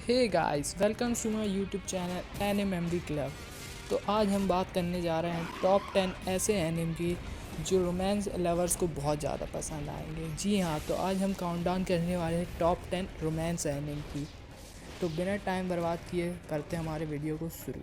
Hey guys, welcome to my YouTube channel anime club. तो आज हम बात करने जा रहे हैं टॉप 10 ऐसे एनिम की जो रोमांस लवर्स को बहुत ज़्यादा पसंद आएंगे। जी हाँ, तो आज हम काउंटडाउन करने वाले हैं टॉप 10 रोमांस एनिम की। तो बिना टाइम बर्बाद किए करते हैं हमारे वीडियो को शुरू।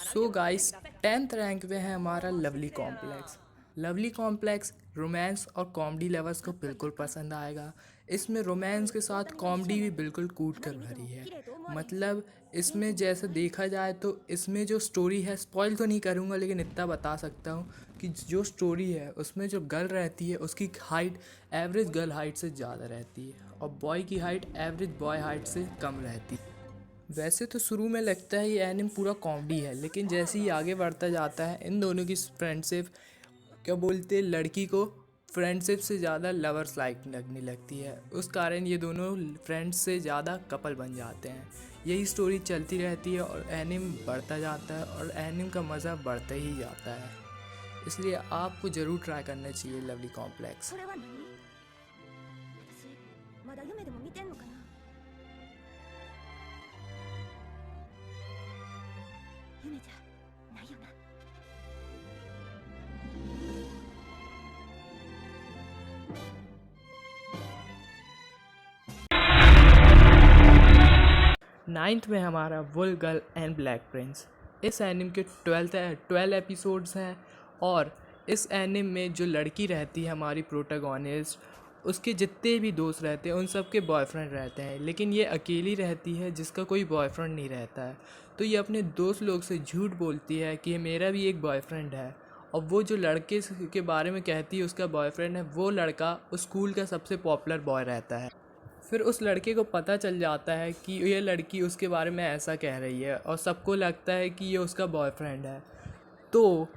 सो गाइस, 10th रैंक पे है हमारा lovely complex. Lovely complex romance और कॉमेडी लवर्स को बिल्कुल पसंद आएगा। इसमें रोमांस के साथ कॉमेडी भी बिल्कुल कूट कर भरी है। मतलब इसमें जैसे देखा जाए तो इसमें जो स्टोरी है, स्पॉइल तो नहीं करूँगा लेकिन इतना बता सकता हूँ कि जो स्टोरी है उसमें जो गर्ल रहती है उसकी हाइट एवरेज गर्ल हाइट से ज़्यादा रहती है और बॉय की हाइट एवरेज बॉय हाइट से कम रहती है। वैसे तो शुरू में लगता है ये एनिम पूरा कॉमेडी है, लेकिन जैसे ही आगे बढ़ता जाता है इन दोनों की फ्रेंडशिप, क्या बोलते हैं, लड़की को फ्रेंडशिप से ज़्यादा लवर्स लाइक लगने लगती है। उस कारण ये दोनों फ्रेंड्स से ज़्यादा कपल बन जाते हैं। यही स्टोरी चलती रहती है और एनिम बढ़ता जाता है और एनिम का मज़ा बढ़ता ही जाता है। इसलिए आपको ज़रूर ट्राई करना चाहिए लवली कॉम्प्लेक्स। それは何？私まだ夢でも見てんのかな。夢じゃないよな。 9th में हमारा वुल गर्ल एंड ब्लैक प्रिंस। इस एनिम के 12 एपिसोड्स हैं और इस एनिम में जो लड़की रहती है हमारी प्रोटैगनिस्ट, उसके जितने भी दोस्त रहते हैं उन सब के बॉयफ्रेंड रहते हैं, लेकिन ये अकेली रहती है जिसका कोई बॉयफ्रेंड नहीं रहता है। तो ये अपने दोस्त लोग से झूठ बोलती है कि मेरा भी एक बॉयफ्रेंड है, और वो जो लड़के के बारे में कहती है उसका बॉयफ्रेंड है, वो लड़का उस स्कूल का सबसे पॉपुलर बॉय रहता है। फिर उस लड़के को पता चल जाता है कि ये लड़की उसके बारे में ऐसा कह रही है और सबको लगता है कि ये उसका बॉयफ्रेंड है। तो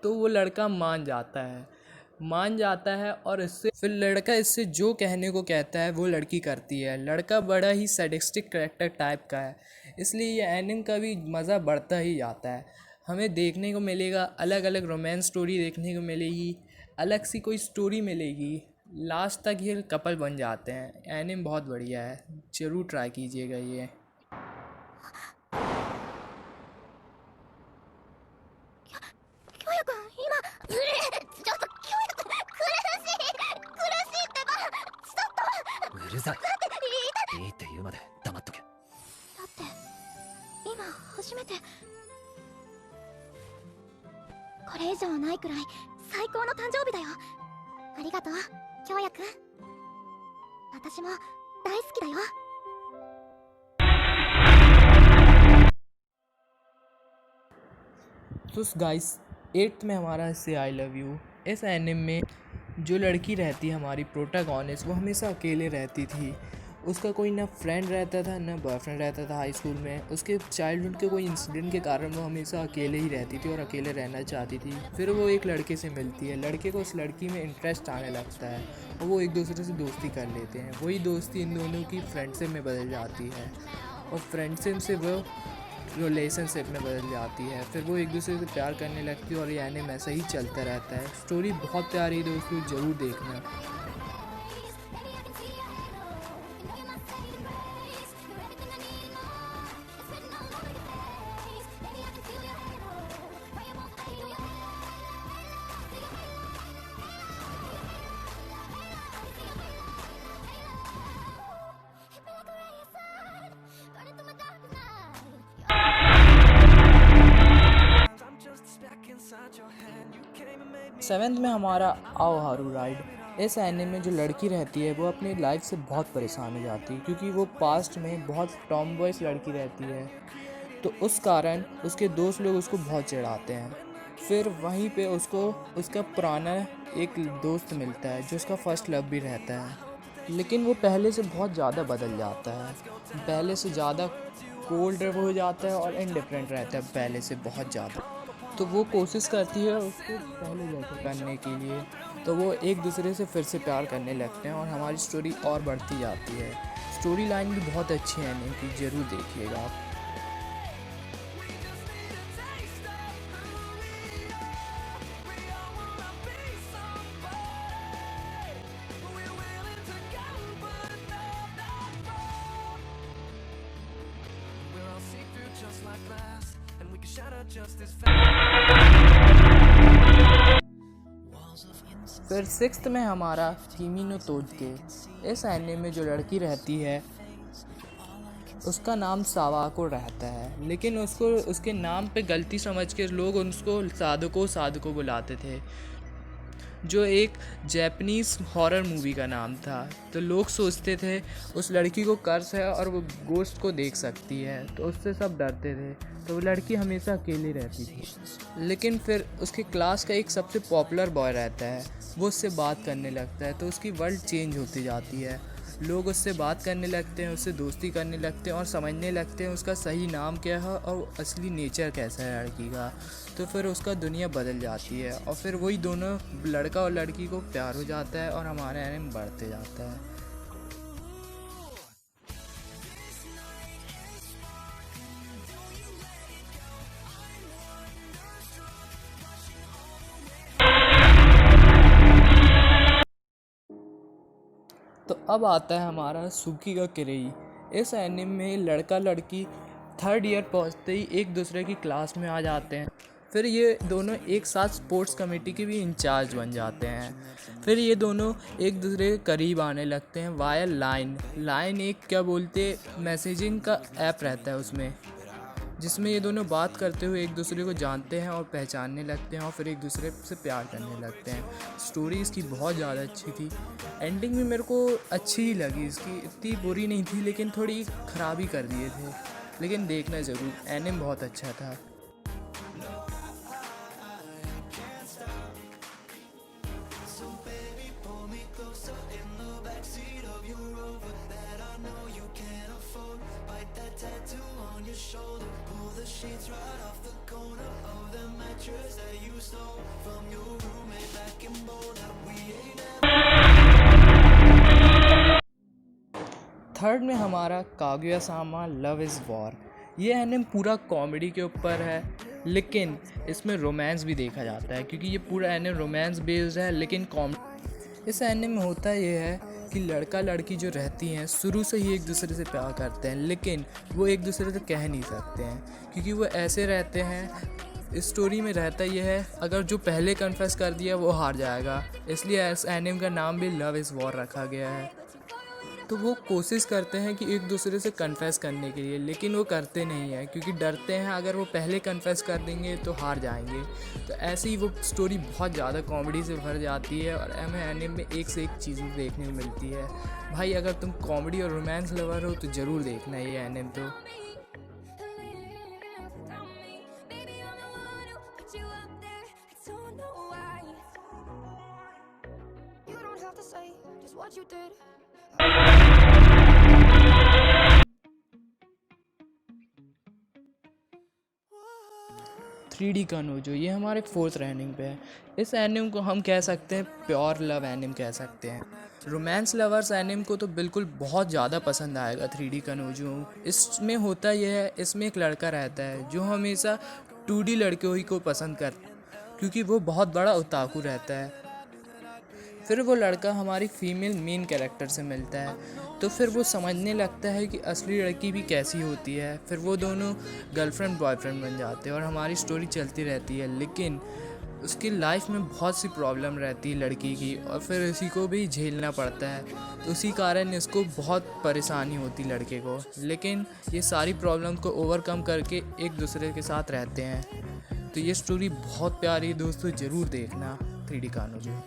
वो लड़का मान जाता है और इससे फिर लड़का इससे जो कहने को कहता है वो लड़की करती है। लड़का बड़ा ही सैडिस्टिक कैरेक्टर टाइप का है, इसलिए ये एनिम का भी मज़ा बढ़ता ही जाता है। हमें देखने को मिलेगा, अलग अलग रोमांस स्टोरी देखने को मिलेगी, अलग सी कोई स्टोरी मिलेगी, लास्ट तक ये कपल बन जाते हैं। एनिम बहुत बढ़िया है, ज़रूर ट्राई कीजिएगा ये। 京也くん今ちょっと京也くん苦しいってばちょっとうるさい。だっていいって言うまで黙っとけ。だって今初めてこれ以上ないくらい最高の誕生日だよ。ありがとう京也くん。私も大好きだよ。 तो गाइस, 8th में हमारा से आई लव यू। इस एनिम में जो लड़की रहती है हमारी प्रोटैगनिस्ट, वो हमेशा अकेले रहती थी। उसका कोई ना फ्रेंड रहता था ना बॉयफ्रेंड रहता था। हाई स्कूल में उसके चाइल्डहुड के कोई इंसिडेंट के कारण वो हमेशा अकेले ही रहती थी और अकेले रहना चाहती थी। फिर वो एक लड़के से मिलती है, लड़के को उस लड़की में इंटरेस्ट आने लगता है और वो एक दूसरे से दोस्ती कर लेते हैं। वही दोस्ती इन दोनों की फ्रेंडशिप में बदल जाती है और फ्रेंडशिप से वो रिलेशनशिप में बदल जाती है। फिर वो एक दूसरे से प्यार करने लगती है और ये एनिमे ऐसा ही चलता रहता है। स्टोरी बहुत प्यारी है दोस्तों, ज़रूर देखना। सेवेंथ में हमारा आओ हारू राइड। इस एनिमे में जो लड़की रहती है वो अपनी लाइफ से बहुत परेशान हो जाती है, क्योंकि वो पास्ट में बहुत टॉम बॉयज लड़की रहती है, तो उस कारण उसके दोस्त लोग उसको बहुत चिढ़ाते हैं। फिर वहीं पे उसको उसका पुराना एक दोस्त मिलता है जो उसका फर्स्ट लव भी रहता है, लेकिन वो पहले से बहुत ज़्यादा बदल जाता है, पहले से ज़्यादा कोल्ड हो जाता है और इनडिफरेंट रहता है पहले से बहुत ज़्यादा। तो वो कोशिश करती है उसको पहले जैसे करने के लिए, तो वो एक दूसरे से फिर से प्यार करने लगते हैं और हमारी स्टोरी और बढ़ती जाती है। स्टोरी लाइन भी बहुत अच्छी है इनकी, ज़रूर देखिएगा आप। फिर सिक्स्थ में हमारा किमी नो तोजके। इस एनिमे में जो लड़की रहती है उसका नाम सावाको रहता है, लेकिन उसको उसके नाम पे गलती समझ के लोग उसको सादको बुलाते थे, जो एक जापानीज़ हॉरर मूवी का नाम था। तो लोग सोचते थे उस लड़की को कर्स है और वो गोश्त को देख सकती है, तो उससे सब डरते थे। तो वो लड़की हमेशा अकेली रहती थी। लेकिन फिर उसके क्लास का एक सबसे पॉपुलर बॉय रहता है, वो उससे बात करने लगता है, तो उसकी वर्ल्ड चेंज होती जाती है। लोग उससे बात करने लगते हैं, उससे दोस्ती करने लगते हैं और समझने लगते हैं उसका सही नाम क्या है और असली नेचर कैसा है लड़की का। तो फिर उसका दुनिया बदल जाती है और फिर वही दोनों लड़का और लड़की को प्यार हो जाता है और हमारा एनिमे बढ़ते जाता है। तो अब आता है हमारा सुकी का किरेई। इस एनिमे में लड़का लड़की थर्ड ईयर पहुंचते ही एक दूसरे की क्लास में आ जाते हैं। फिर ये दोनों एक साथ स्पोर्ट्स कमेटी के भी इंचार्ज बन जाते हैं। फिर ये दोनों एक दूसरे के करीब आने लगते हैं वाया लाइन एक क्या बोलते मैसेजिंग का ऐप रहता है उसमें, जिसमें ये दोनों बात करते हुए एक दूसरे को जानते हैं और पहचानने लगते हैं और फिर एक दूसरे से प्यार करने लगते हैं। स्टोरी इसकी बहुत ज़्यादा अच्छी थी। एंडिंग भी मेरे को अच्छी ही लगी, इसकी इतनी बुरी नहीं थी, लेकिन थोड़ी ख़राबी कर दिए थे। लेकिन देखना ज़रूर, एनिमे बहुत अच्छा था। थर्ड में हमारा Kaguya Sama love is war. ये एनिमे पूरा कॉमेडी के ऊपर है, लेकिन इसमें रोमांस भी देखा जाता है, क्योंकि ये पूरा एनिमे रोमांस बेस्ड है। लेकिन कॉमेडी इस एनिमे में होता ये है कि लड़का लड़की जो रहती हैं शुरू से ही एक दूसरे से प्यार करते हैं, लेकिन वो एक दूसरे से कह नहीं सकते हैं, क्योंकि वो ऐसे रहते हैं। इस स्टोरी में रहता ये है, अगर जो पहले कन्फेस कर दिया वो हार जाएगा, इसलिए इस एनिमे का नाम भी लव इज़ वॉर रखा गया है। तो वो कोशिश करते हैं कि एक दूसरे से कन्फेस करने के लिए, लेकिन वो करते नहीं हैं, क्योंकि डरते हैं अगर वो पहले कन्फेस कर देंगे तो हार जाएंगे। तो ऐसे ही वो स्टोरी बहुत ज़्यादा कॉमेडी से भर जाती है और हमें एनिमे में एक से एक चीज़ें देखने को मिलती है। भाई अगर तुम कॉमेडी और रोमांस लवर हो तो ज़रूर देखना ये एनिमे। तो थ्री डी कनोजो, ये हमारे फोर्थ रैंकिंग पे है। इस एनिमे को हम कह सकते हैं प्योर लव एनिमे कह सकते हैं। रोमांस लवर्स एनिमे को तो बिल्कुल बहुत ज़्यादा पसंद आएगा थ्री डी कनोजो। इसमें होता यह है, इसमें एक लड़का रहता है जो हमेशा 2D लड़कियों ही को पसंद करता है, क्योंकि वो बहुत बड़ा ओताकू रहता है। फिर वो लड़का हमारी फीमेल मेन कैरेक्टर से मिलता है, तो फिर वो समझने लगता है कि असली लड़की भी कैसी होती है। फिर वो दोनों गर्लफ्रेंड बॉयफ्रेंड बन जाते हैं और हमारी स्टोरी चलती रहती है। लेकिन उसकी लाइफ में बहुत सी प्रॉब्लम रहती है लड़की की, और फिर इसी को भी झेलना पड़ता है। तो उसी कारण इसको बहुत परेशानी होती लड़के को, लेकिन ये सारी प्रॉब्लम को ओवरकम करके एक दूसरे के साथ रहते हैं। तो ये स्टोरी बहुत प्यारी है दोस्तों, ज़रूर देखना 3D कानोजो।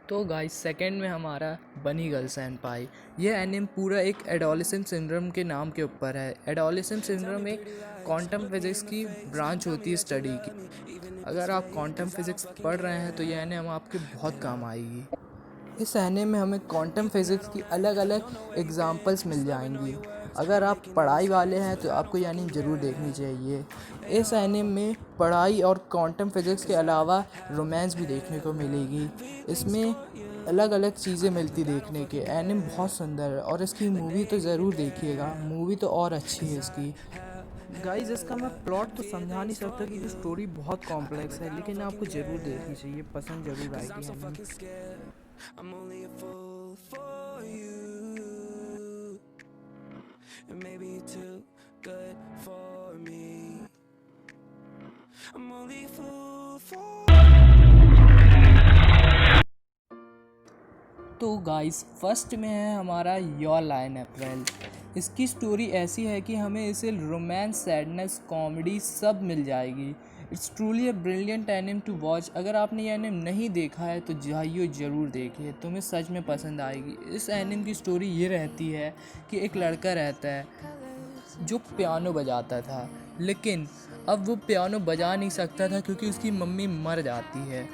तो गाइस सेकंड में हमारा बनी गर्ल सेनपाई। ये एनिमे पूरा एक एडोलेसेंट सिंड्रोम के नाम के ऊपर है। एडोलेसेंट सिंड्रोम एक क्वांटम फिजिक्स की ब्रांच होती है स्टडी की। अगर आप क्वांटम फिजिक्स पढ़ रहे हैं तो ये एनिमे आपके बहुत काम आएगी। इस एनिमे में हमें क्वांटम फिजिक्स की अलग अलग एग्जांपल्स मिल जाएंगी। अगर आप पढ़ाई वाले हैं तो आपको ये एनिमे ज़रूर देखनी चाहिए। इस एनिमे में पढ़ाई और क्वांटम फिजिक्स के अलावा रोमांस भी देखने को मिलेगी। इसमें अलग अलग चीज़ें मिलती देखने के। एनिमे बहुत सुंदर है और इसकी मूवी तो ज़रूर देखिएगा, मूवी तो और अच्छी है इसकी। गाइस इसका मैं प्लॉट तो समझा नहीं सकता क्योंकि स्टोरी बहुत कॉम्प्लेक्स है, लेकिन आपको ज़रूर देखनी चाहिए, पसंद ज़रूर आएगी हमें। I'm only a fool for you, and maybe too good for me. I'm only a fool for. तो गाइस फर्स्ट में है हमारा योर लाइन अप्रैल। इसकी स्टोरी ऐसी है कि हमें इसे रोमांस, सैडनेस, कॉमेडी सब मिल जाएगी। It's truly a brilliant anime to watch. अगर आपने ये एनिम नहीं देखा है तो जाइए ज़रूर देखिए, तुम्हें सच में पसंद आएगी। इस एनिम की स्टोरी ये रहती है कि एक लड़का रहता है जो पियानो बजाता था, लेकिन अब वो पियानो बजा नहीं सकता था क्योंकि उसकी मम्मी मर जाती है।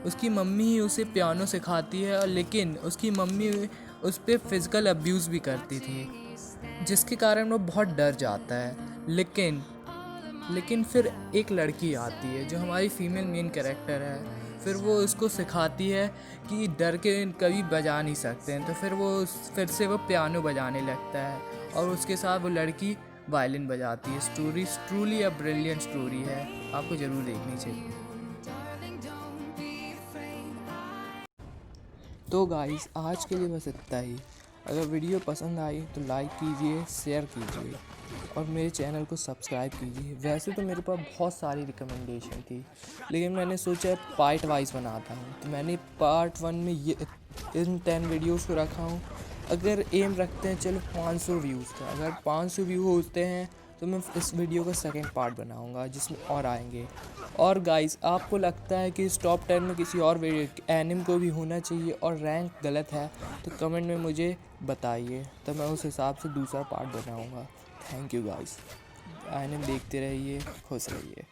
उसकी मम्मी ही उसे पियानो सिखाती है, और लेकिन उसकी मम्मी उस पर फिज़िकल अब्यूज़ भी करती थी, जिसके कारण वो बहुत डर जाता है। लेकिन फिर एक लड़की आती है जो हमारी फीमेल मेन कैरेक्टर है। फिर वो उसको सिखाती है कि डर के कभी बजा नहीं सकते हैं, तो फिर से वो पियानो बजाने लगता है और उसके साथ वो लड़की वायलिन बजाती है। Story truly a brilliant story है, आपको ज़रूर देखनी चाहिए। तो गाइस आज के लिए बस इतना ही। अगर वीडियो पसंद आई तो लाइक कीजिए, शेयर कीजिए और मेरे चैनल को सब्सक्राइब कीजिए। वैसे तो मेरे पास बहुत सारी रिकमेंडेशन थी, लेकिन मैंने सोचा पार्ट वाइज बनाता हूँ, तो मैंने पार्ट 1 में ये इन 10 वीडियोज़ को रखा हूँ। अगर एम रखते हैं चलो 500 व्यूज़ का, अगर 500 व्यू होते हैं तो मैं इस वीडियो का सेकंड पार्ट बनाऊंगा जिसमें और आएंगे। और गाइस आपको लगता है कि इस टॉप 10 में किसी और एनिम को भी होना चाहिए और रैंक गलत है तो कमेंट में मुझे बताइए, तो मैं उस हिसाब से दूसरा पार्ट बनाऊंगा। थैंक यू गाइस, एनिम देखते रहिए, खुश रहिए।